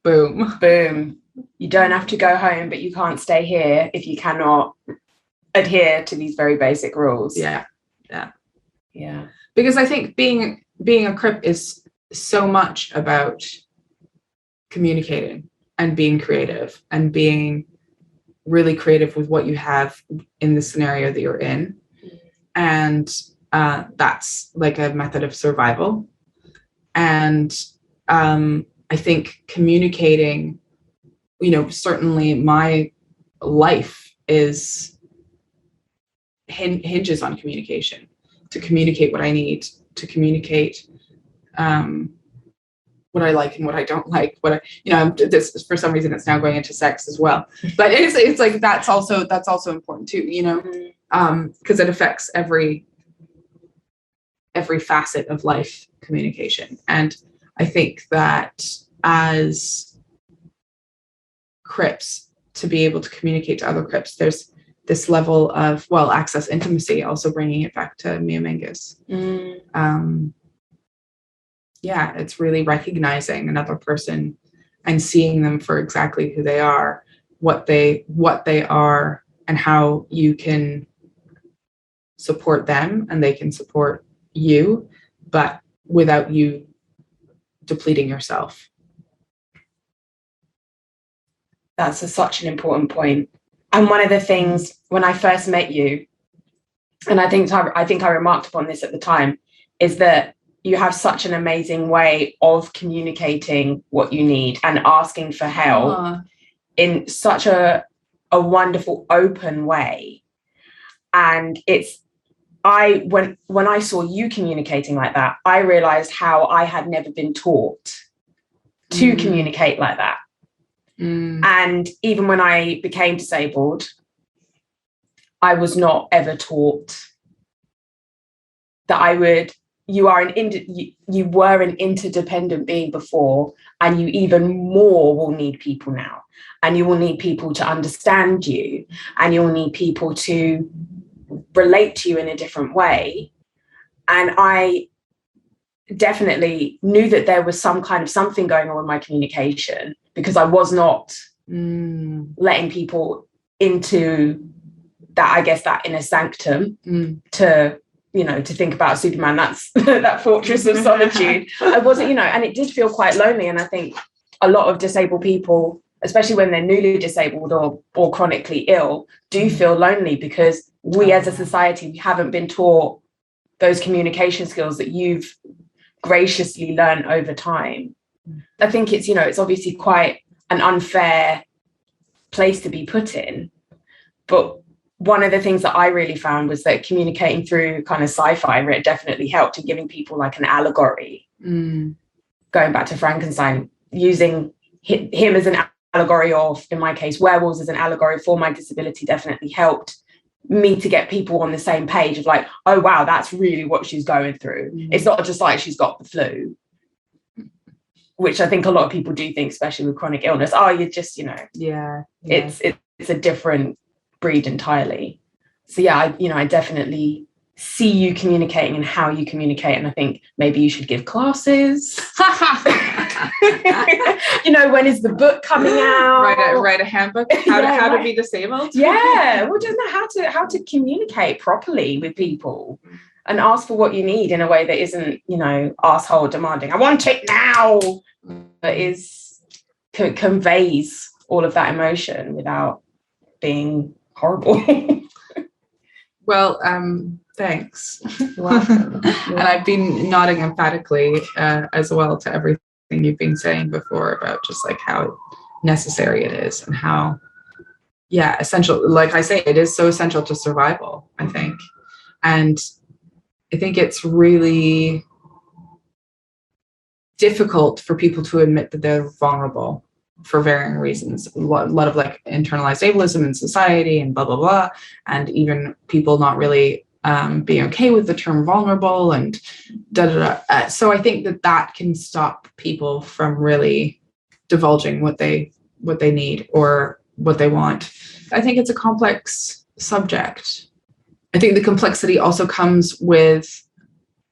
Speaker 3: Boom.
Speaker 2: Boom. You don't have to go home, but you can't stay here if you cannot adhere to these very basic rules.
Speaker 3: Yeah.
Speaker 2: Because
Speaker 3: I think being a Crip is so much about communicating and being creative and being really creative with what you have in the scenario that you're in. And that's like a method of survival. And I think communicating, certainly my life hinges on communication, to communicate what I need, to communicate what I like and what I don't like, this, for some reason it's now going into sex as well, but it's like that's also important too, because it affects every facet of life, communication. And I think that as Crips, to be able to communicate to other Crips, there's this level of, access, intimacy, also bringing it back to Mia Mingus. It's really recognizing another person and seeing them for exactly who they are, what they are, and how you can support them and they can support you, but without you depleting yourself.
Speaker 2: That's such an important point. And one of the things when I first met you, and I think I remarked upon this at the time, is that you have such an amazing way of communicating what you need and asking for help in such a wonderful, open way. And when I saw you communicating like that, I realized how I had never been taught to communicate like that. And even when I became disabled, I was not ever taught that you were an interdependent being before, and you even more will need people now. And you will need people to understand you, and you'll need people to relate to you in a different way. And I definitely knew that there was some kind of something going on with my communication, because I was not letting people into that, I guess, that inner sanctum to think about Superman, that's that fortress of solitude. I wasn't, and it did feel quite lonely. And I think a lot of disabled people, especially when they're newly disabled or chronically ill, do feel lonely, because we as a society, we haven't been taught those communication skills that you've graciously learned over time. I think it's, it's obviously quite an unfair place to be put in. But one of the things that I really found was that communicating through kind of sci-fi definitely helped in giving people like an allegory. Going back to Frankenstein, using him as an allegory, or in my case, werewolves as an allegory for my disability, definitely helped me to get people on the same page of like, oh, wow, that's really what she's going through. It's not just like she's got the flu, which I think a lot of people do think, especially with chronic illness. Oh, you're just, it's a different breed entirely. So yeah, I definitely see you communicating and how you communicate. And I think maybe you should give classes. When is the book coming out?
Speaker 3: Write a handbook how to be disabled.
Speaker 2: Yeah, well, just know how to communicate properly with people and ask for what you need in a way that isn't, asshole demanding. I want it now, but conveys all of that emotion without being horrible.
Speaker 3: Well, thanks.
Speaker 2: You're welcome.
Speaker 3: And I've been nodding emphatically as well to everything you've been saying before about just like how necessary it is and how, essential. Like I say, it is so essential to survival, I think. And I think it's really difficult for people to admit that they're vulnerable for varying reasons. A lot of like internalized ableism in society and blah, blah, blah. And even people not really being okay with the term vulnerable and da, da, da. So I think that can stop people from really divulging what they need or what they want. I think it's a complex subject. I think the complexity also comes with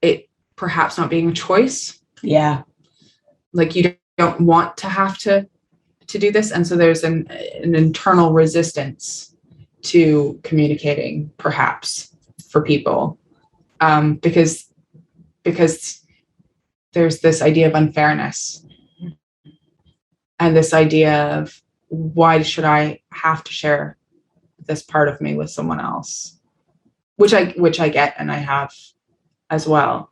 Speaker 3: it perhaps not being a choice.
Speaker 2: Yeah.
Speaker 3: Like you don't want to have to do this. And so there's an internal resistance to communicating, perhaps, for people. Because there's this idea of unfairness and this idea of why should I have to share this part of me with someone else, which I get and I have as well.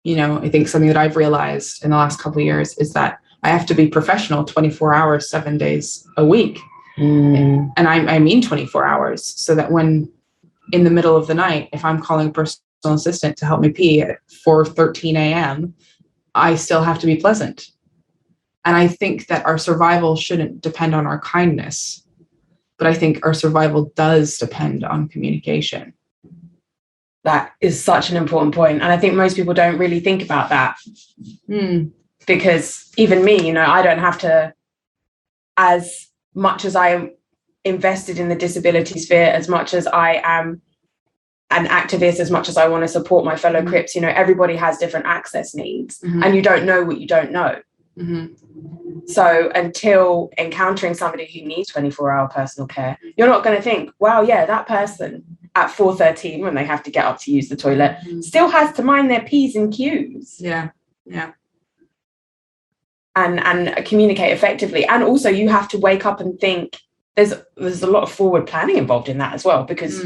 Speaker 3: I think something that I've realized in the last couple of years is that I have to be professional 24 hours, 7 days a week. And I mean 24 hours, so that when in the middle of the night, if I'm calling a personal assistant to help me pee at 4:13 a.m., I still have to be pleasant. And I think that our survival shouldn't depend on our kindness, but I think our survival does depend on communication.
Speaker 2: That is such an important point. And I think most people don't really think about that. Because even me, I don't have to, as much as I am invested in the disability sphere, as much as I am an activist, as much as I want to support my fellow Crips, everybody has different access needs, and you don't know what you don't know. So until encountering somebody who needs 24-hour personal care, you're not going to think, wow, yeah, that person at 4:13 when they have to get up to use the toilet still has to mind their P's and Q's.
Speaker 3: Yeah.
Speaker 2: And communicate effectively. And also you have to wake up and think, there's a lot of forward planning involved in that as well, because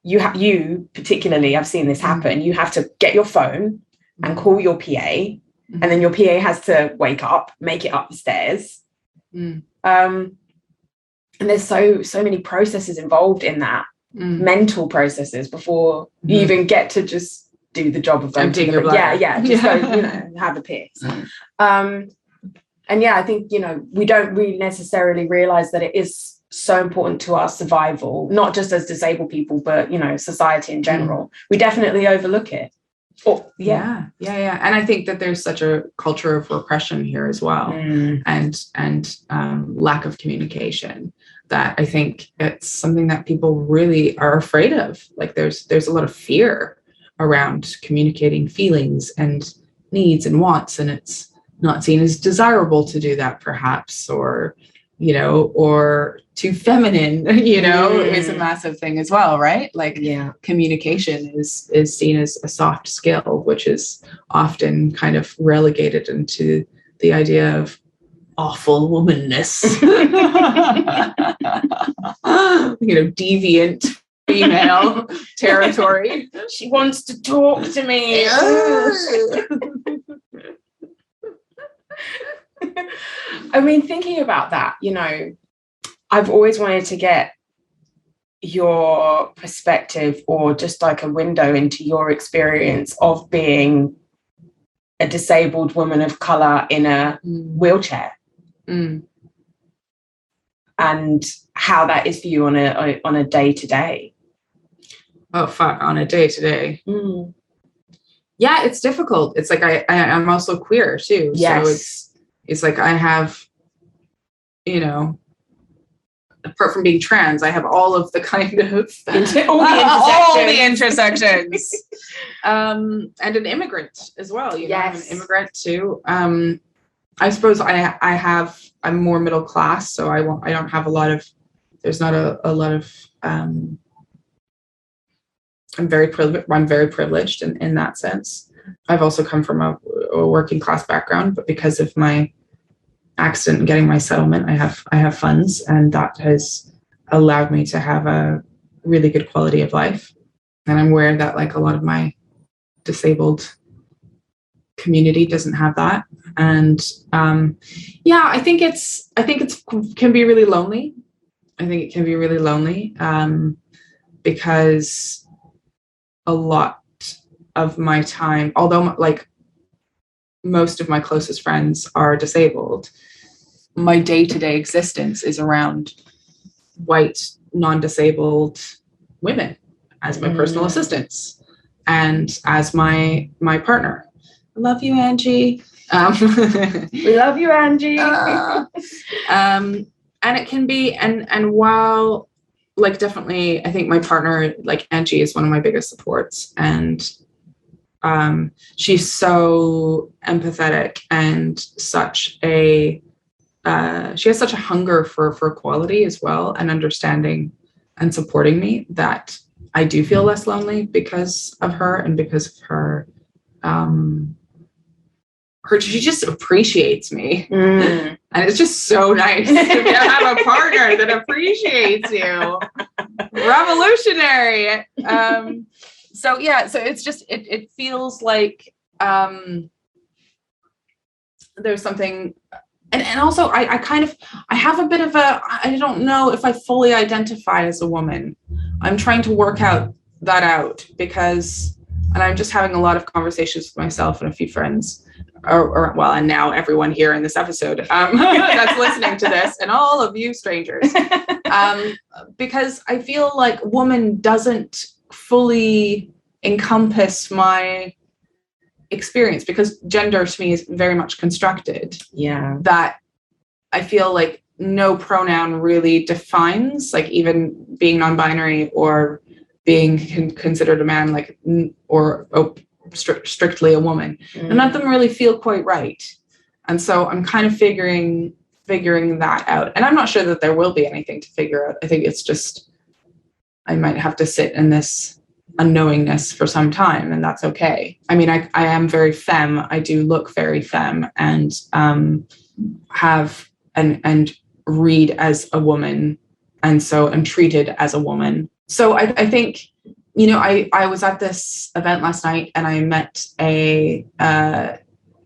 Speaker 2: you particularly, I've seen this happen, you have to get your phone and call your PA, and then your PA has to wake up, make it up the stairs. And there's so many processes involved in that, mental processes before you even get to just do the job of going to the go, have a piss. And I think, we don't really necessarily realize that it is so important to our survival, not just as disabled people, but, society in general. We definitely overlook it.
Speaker 3: Yeah. And I think that there's such a culture of repression here as well, and lack of communication, that I think it's something that people really are afraid of. Like there's a lot of fear around communicating feelings and needs and wants, and it's not seen as desirable to do that, perhaps, or or too feminine, is a massive thing as well, right? Like communication is seen as a soft skill, which is often kind of relegated into the idea of awful womanness, deviant female territory.
Speaker 2: She wants to talk to me. I mean, thinking about that, I've always wanted to get your perspective, or just like a window into your experience of being a disabled woman of color in a wheelchair, and how that is for you on a day-to-day.
Speaker 3: Oh, fuck, on a day-to-day. Yeah, it's difficult. It's like I'm also queer too. Yes. So it's like I have, apart from being trans, I have all of the kind of
Speaker 2: all
Speaker 3: the intersections. And an immigrant as well. You know, I'm an immigrant too. I suppose I'm more middle class, so I don't have a lot of. There's not a lot of. I'm very privileged in that sense. I've also come from a working class background, but because of my accident and getting my settlement, I have funds, and that has allowed me to have a really good quality of life. And I'm aware that like a lot of my disabled community doesn't have that. And I think it can be really lonely. I think it can be really lonely because a lot of my time, although like most of my closest friends are disabled, my day-to-day existence is around white, non-disabled women as my personal assistants and as my partner. I love you, Angie.
Speaker 2: We love you, Angie.
Speaker 3: And it can be, and while like definitely, I think my partner, like Angie, is one of my biggest supports, and she's so empathetic and such a she has such a hunger for equality as well, and understanding and supporting me, that I do feel less lonely because of her, and because of her she just appreciates me. And it's just so nice to have a partner that appreciates you. Revolutionary. So it's just it feels like there's something, and also I have a bit of I don't know if I fully identify as a woman. I'm trying to work out because, and I'm just having a lot of conversations with myself and a few friends, and now everyone here in this episode that's listening to this, and all of you strangers, because I feel like woman doesn't fully encompass my experience, because gender to me is very much constructed.
Speaker 2: Yeah.
Speaker 3: That I feel like no pronoun really defines, like even being non-binary or being considered a man, like, or strictly a woman. None of them really feel quite right. And so I'm kind of figuring that out. And I'm not sure that there will be anything to figure out. I think it's just, I might have to sit in this unknowingness for some time, and that's okay. I mean, I am very femme. I do look very femme, and have and read as a woman, and so am treated as a woman. So I think, you know, I was at this event last night, and I met a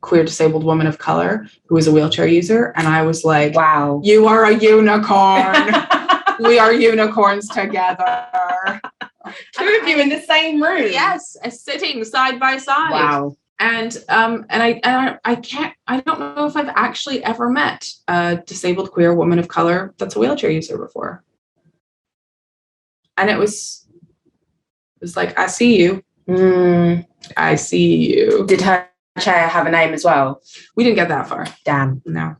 Speaker 3: queer disabled woman of color who was a wheelchair user, and I was like,
Speaker 2: wow,
Speaker 3: you are a unicorn. We are unicorns together.
Speaker 2: Two of you in the same room.
Speaker 3: Yes, sitting side by side.
Speaker 2: Wow.
Speaker 3: And I don't know if I've actually ever met a disabled queer woman of color that's a wheelchair user before. And it was like, I see you. I see you.
Speaker 2: Did her chair have a name as well?
Speaker 3: We didn't get that far.
Speaker 2: Damn.
Speaker 3: No.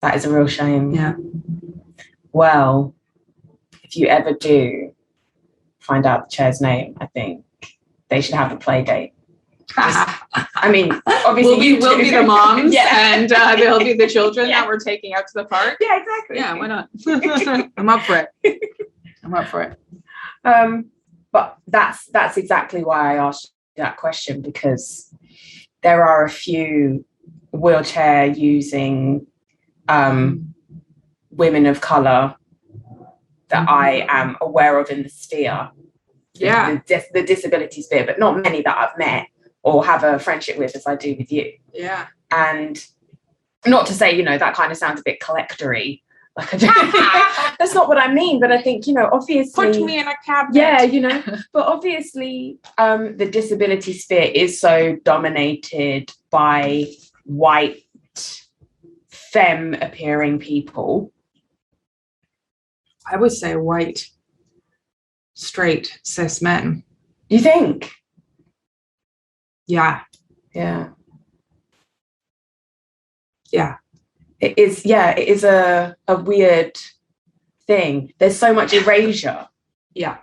Speaker 2: That is a real shame.
Speaker 3: Yeah.
Speaker 2: Well, if you ever do find out the chair's name, I think they should have a play date. I mean, obviously
Speaker 3: we'll be the moms,
Speaker 2: yeah.
Speaker 3: And they'll be the children that we're taking out to the park.
Speaker 2: Yeah, exactly.
Speaker 3: Yeah, why not? I'm up for it.
Speaker 2: But that's exactly why I asked you that question, because there are a few wheelchair using women of color that I am aware of in the sphere.
Speaker 3: Yeah.
Speaker 2: The disability sphere, but not many that I've met or have a friendship with as I do with you.
Speaker 3: Yeah.
Speaker 2: And not to say, you know, that kind of sounds a bit collectory. Like, I don't, that's not what I mean, but I think, you know, obviously.
Speaker 3: Put me in a cabinet.
Speaker 2: Yeah, you know, but obviously the disability sphere is so dominated by white, femme appearing people.
Speaker 3: I would say white, straight, cis men.
Speaker 2: You think?
Speaker 3: Yeah.
Speaker 2: Yeah.
Speaker 3: Yeah.
Speaker 2: It is a weird thing. There's so much erasure.
Speaker 3: Yeah.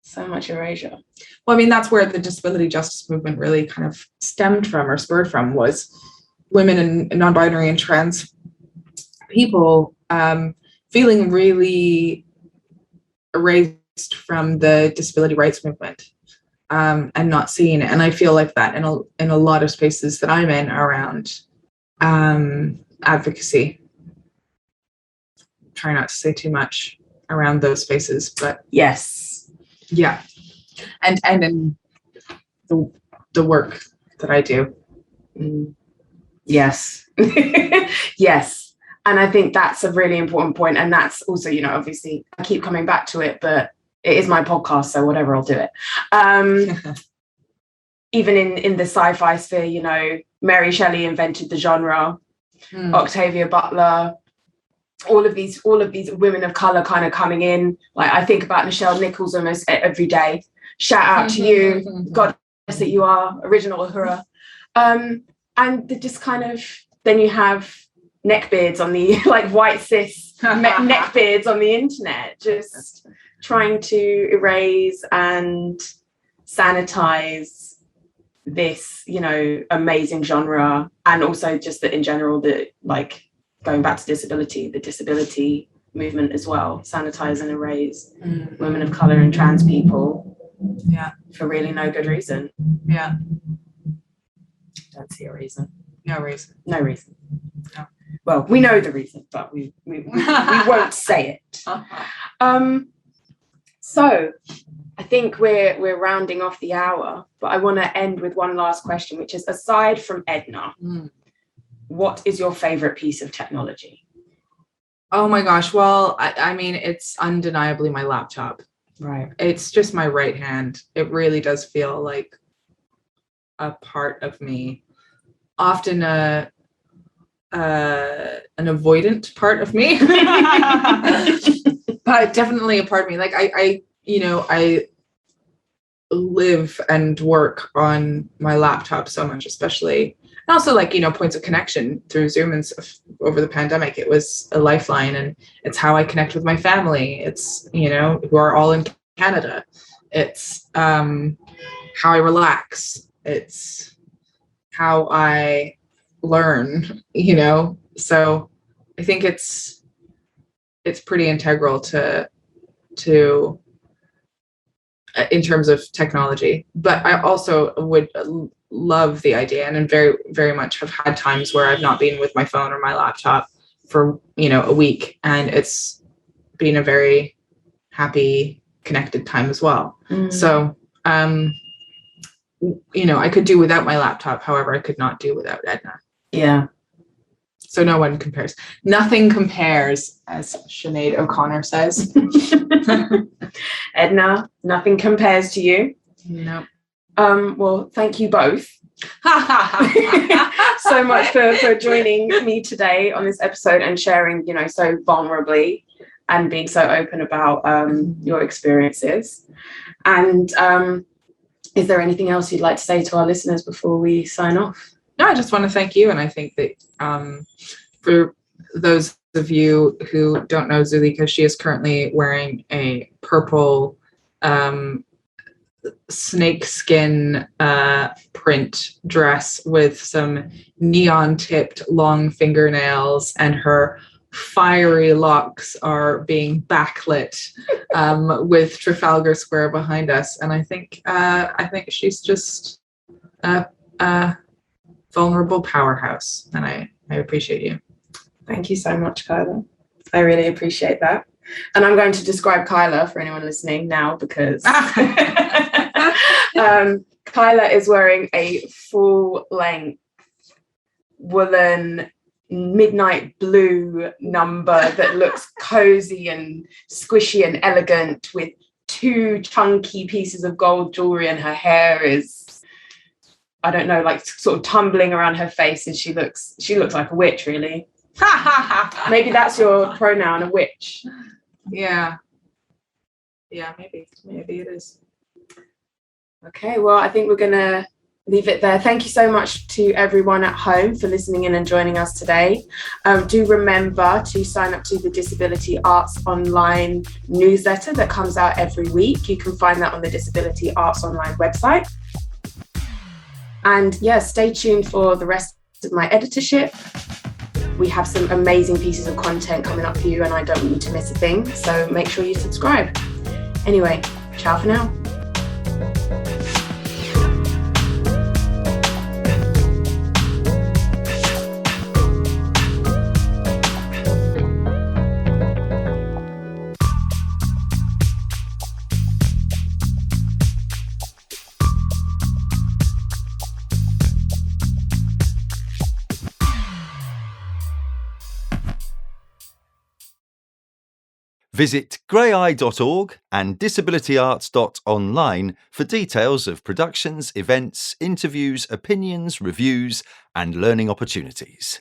Speaker 2: So much erasure.
Speaker 3: Well, I mean, that's where the disability justice movement really kind of stemmed from or spurred from, was women and non-binary and trans people feeling really erased from the disability rights movement, and not seen. And I feel like that in a lot of spaces that I'm in around advocacy. Try not to say too much around those spaces, but
Speaker 2: yes.
Speaker 3: Yeah. And in the work that I do.
Speaker 2: Yes. Yes. And I think that's a really important point. And that's also, you know, obviously I keep coming back to it, but it is my podcast, so whatever, I'll do it. Even in the sci-fi sphere, you know, Mary Shelley invented the genre, Octavia Butler, all of these women of color kind of coming in. Like, I think about Nichelle Nichols almost every day. Shout out to you, goddess that you are, original Uhura. And the just kind of, then you have neckbeards on the, like white cis neckbeards on the internet, just trying to erase and sanitize this, you know, amazing genre. And also just that in general, the, like, going back to disability, the disability movement as well, sanitize and erase women of color and trans people.
Speaker 3: Yeah.
Speaker 2: For really no good reason.
Speaker 3: Yeah.
Speaker 2: Don't see a reason.
Speaker 3: No reason.
Speaker 2: No reason.
Speaker 3: No.
Speaker 2: Well, we know the reason, but we won't say it. So I think we're rounding off the hour, but I want to end with one last question, which is, aside from Edna, what is your favorite piece of technology?
Speaker 3: Oh my gosh. Well, I mean, it's undeniably my laptop.
Speaker 2: Right.
Speaker 3: It's just my right hand. It really does feel like a part of me. Often an avoidant part of me. But definitely a part of me. Like I live and work on my laptop so much, especially, and also, like, you know, points of connection through Zoom and stuff over the pandemic. It was a lifeline, and it's how I connect with my family. It's, you know, who are all in Canada. It's how I relax. It's how I learn, you know. So I think it's pretty integral to in terms of technology. But I also would love the idea, and very, very much have had times where I've not been with my phone or my laptop for, you know, a week, and it's been a very happy, connected time as well. So you know, I could do without my laptop. However, I could not do without Edna.
Speaker 2: Yeah.
Speaker 3: So no one compares. Nothing compares, as Sinead O'Connor says.
Speaker 2: Edna, nothing compares to you.
Speaker 3: No.
Speaker 2: Well, thank you both so much for joining me today on this episode and sharing, you know, so vulnerably and being so open about your experiences. And is there anything else you'd like to say to our listeners before we sign off?
Speaker 3: No, I just want to thank you. And I think that for those of you who don't know Zuleika, she is currently wearing a purple snakeskin print dress with some neon tipped long fingernails, and her fiery locks are being backlit with Trafalgar Square behind us. And I think she's just a vulnerable powerhouse, and I appreciate you.
Speaker 2: Thank you so much, Kyla. I really appreciate that. And I'm going to describe Kyla for anyone listening now, because Kyla is wearing a full-length woolen midnight blue number that looks cozy and squishy and elegant, with 2 chunky pieces of gold jewelry, and her hair is, I don't know, like sort of tumbling around her face, and she looks like a witch, really. Maybe that's your pronoun, a witch.
Speaker 3: Yeah, maybe it is.
Speaker 2: Okay, well, I think we're gonna leave it there. Thank you so much to everyone at home for listening in and joining us today. Do remember to sign up to the Disability Arts Online newsletter that comes out every week. You can find that on the Disability Arts Online website. And yeah, stay tuned for the rest of my editorship. We have some amazing pieces of content coming up for you, and I don't want you to miss a thing. So make sure you subscribe. Anyway, ciao for now.
Speaker 4: Visit greyeye.org and disabilityarts.online for details of productions, events, interviews, opinions, reviews, and learning opportunities.